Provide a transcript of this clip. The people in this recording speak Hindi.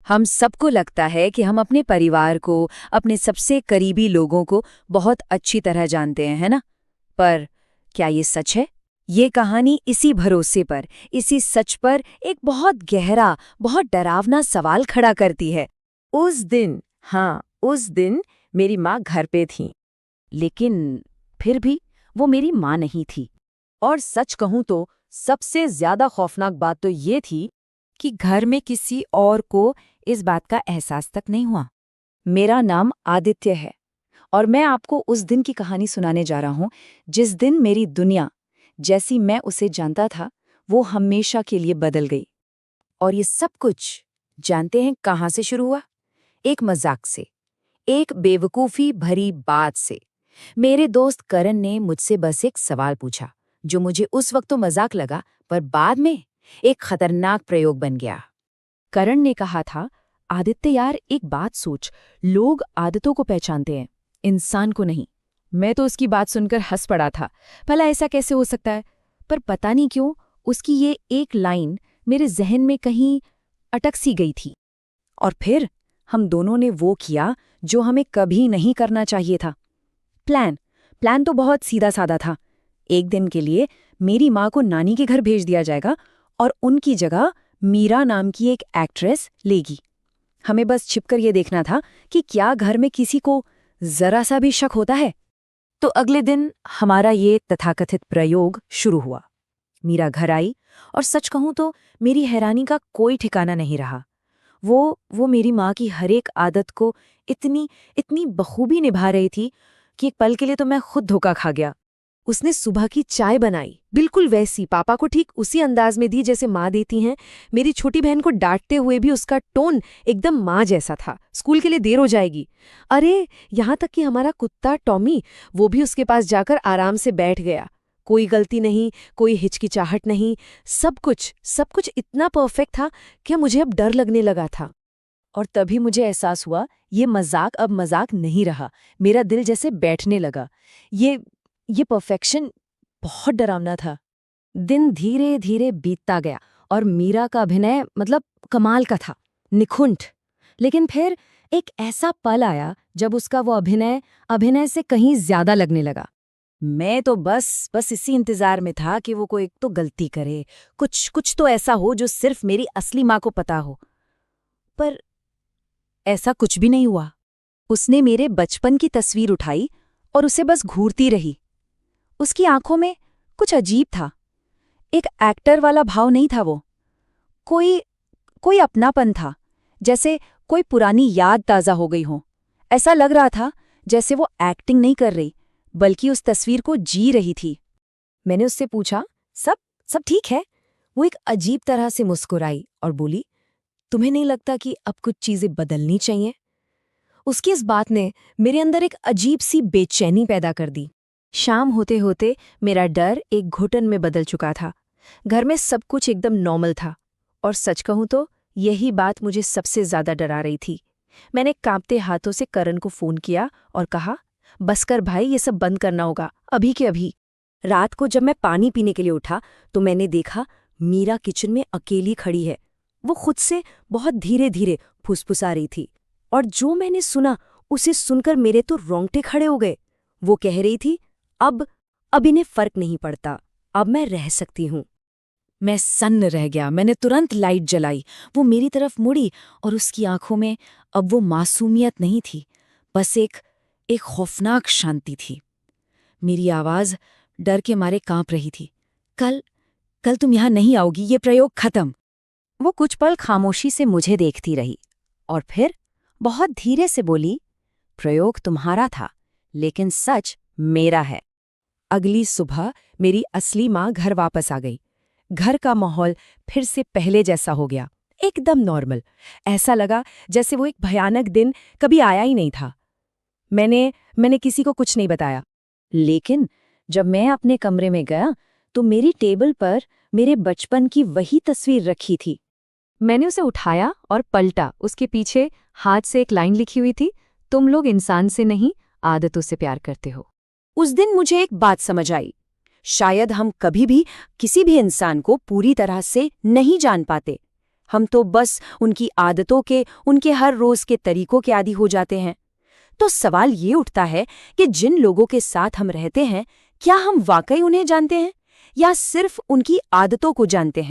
हम सबको लगता है कि हम अपने परिवार को, अपने सबसे करीबी लोगों को बहुत अच्छी तरह जानते हैं, है ना? पर क्या ये सच है? ये कहानी इसी भरोसे पर, इसी सच पर एक बहुत गहरा, बहुत डरावना सवाल खड़ा करती है। उस दिन मेरी माँ घर पे थी, लेकिन फिर भी वो मेरी माँ नहीं थी। और सच कहूँ तो सबसे ज्यादा खौफनाक बात तो ये थी कि घर में किसी और को इस बात का एहसास तक नहीं हुआ। मेरा नाम आदित्य है और मैं आपको उस दिन की कहानी सुनाने जा रहा हूँ जिस दिन मेरी दुनिया, जैसी मैं उसे जानता था, वो हमेशा के लिए बदल गई। और ये सब कुछ जानते हैं कहाँ से शुरू हुआ? एक मजाक से, एक बेवकूफ़ी भरी बात से। मेरे दोस्त करण ने मुझसे बस एक सवाल पूछा जो मुझे उस वक्त तो मजाक लगा, पर बाद में एक खतरनाक प्रयोग बन गया। करण ने कहा था, आदित्य यार एक बात सोच, लोग आदतों को पहचानते हैं, इंसान को नहीं। मैं तो उसकी बात सुनकर हंस पड़ा था, भला ऐसा कैसे हो सकता है? पर पता नहीं क्यों उसकी ये एक लाइन मेरे जहन में कहीं अटक सी गई थी। और फिर हम दोनों ने वो किया जो हमें कभी नहीं करना चाहिए था। प्लान तो बहुत सीधा साधा था। एक दिन के लिए मेरी माँ को नानी के घर भेज दिया जाएगा और उनकी जगह मीरा नाम की एक एक्ट्रेस लेगी। हमें बस छिपकर ये देखना था कि क्या घर में किसी को जरा सा भी शक होता है। तो अगले दिन हमारा ये तथाकथित प्रयोग शुरू हुआ। मीरा घर आई और सच कहूं तो मेरी हैरानी का कोई ठिकाना नहीं रहा। वो मेरी माँ की हर एक आदत को इतनी इतनी बखूबी निभा रही थी कि एक पल के लिए तो मैं खुद धोखा खा गया। उसने सुबह की चाय बनाई, बिल्कुल वैसी, पापा को ठीक उसी अंदाज में दी जैसे माँ देती हैं। मेरी छोटी बहन को डांटते हुए भी उसका टोन एकदम माँ जैसा था। स्कूल के लिए देर हो जाएगी। अरे यहाँ तक कि हमारा कुत्ता टॉमी, वो भी उसके पास जाकर आराम से बैठ गया। कोई गलती नहीं, कोई हिचकिचाहट नहीं, सब कुछ इतना परफेक्ट था कि मुझे अब डर लगने लगा था। और तभी मुझे एहसास हुआ ये मजाक अब मजाक नहीं रहा। मेरा दिल जैसे बैठने लगा। ये परफेक्शन बहुत डरावना था। दिन धीरे धीरे बीतता गया और मीरा का अभिनय मतलब कमाल का था, निखुंठ। लेकिन फिर एक ऐसा पल आया जब उसका वो अभिनय से कहीं ज्यादा लगने लगा। मैं तो बस इसी इंतजार में था कि वो कोई तो गलती करे, कुछ तो ऐसा हो जो सिर्फ मेरी असली माँ को पता हो। पर ऐसा कुछ भी नहीं हुआ। उसने मेरे बचपन की तस्वीर उठाई और उसे बस घूरती रही। उसकी आंखों में कुछ अजीब था, एक एक्टर वाला भाव नहीं था वो। कोई अपनापन था, जैसे कोई पुरानी याद ताज़ा हो गई हो। ऐसा लग रहा था जैसे वो एक्टिंग नहीं कर रही, बल्कि उस तस्वीर को जी रही थी। मैंने उससे पूछा, सब ठीक है? वो एक अजीब तरह से मुस्कुराई और बोली, तुम्हें नहीं लगता कि अब कुछ चीजें बदलनी चाहिए? उसकी इस बात ने मेरे अंदर एक अजीब सी बेचैनी पैदा कर दी। शाम होते होते मेरा डर एक घुटन में बदल चुका था। घर में सब कुछ एकदम नॉर्मल था और सच कहूं तो यही बात मुझे सबसे ज्यादा डरा रही थी। मैंने कांपते हाथों से करण को फोन किया और कहा, बस कर भाई, ये सब बंद करना होगा अभी के अभी। रात को जब मैं पानी पीने के लिए उठा तो मैंने देखा मीरा किचन में अकेली खड़ी है। वो खुद से बहुत धीरे धीरे फुसफुसा रही थी और जो मैंने सुना उसे सुनकर मेरे तो रोंगटे खड़े हो गए। वो कह रही थी, अब इन्हें फर्क नहीं पड़ता, अब मैं रह सकती हूँ। मैं सन्न रह गया। मैंने तुरंत लाइट जलाई। वो मेरी तरफ मुड़ी और उसकी आंखों में अब वो मासूमियत नहीं थी, बस एक खौफनाक शांति थी। मेरी आवाज डर के मारे कांप रही थी। कल तुम यहां नहीं आओगी, ये प्रयोग खत्म। वो कुछ पल खामोशी से मुझे देखती रही और फिर बहुत धीरे से बोली, प्रयोग तुम्हारा था, लेकिन सच मेरा है। अगली सुबह मेरी असली माँ घर वापस आ गई। घर का माहौल फिर से पहले जैसा हो गया, एकदम नॉर्मल। ऐसा लगा जैसे वो एक भयानक दिन कभी आया ही नहीं था। मैंने किसी को कुछ नहीं बताया, लेकिन जब मैं अपने कमरे में गया तो मेरी टेबल पर मेरे बचपन की वही तस्वीर रखी थी। मैंने उसे उठाया और पलटा। उसके पीछे हाथ से एक लाइन लिखी हुई थी, तुम लोग इंसान से नहीं, आदतों से प्यार करते हो। उस दिन मुझे एक बात समझ आई, शायद हम कभी भी किसी भी इंसान को पूरी तरह से नहीं जान पाते। हम तो बस उनकी आदतों के, उनके हर रोज के तरीकों के आदी हो जाते हैं। तो सवाल ये उठता है कि जिन लोगों के साथ हम रहते हैं, क्या हम वाकई उन्हें जानते हैं या सिर्फ उनकी आदतों को जानते हैं?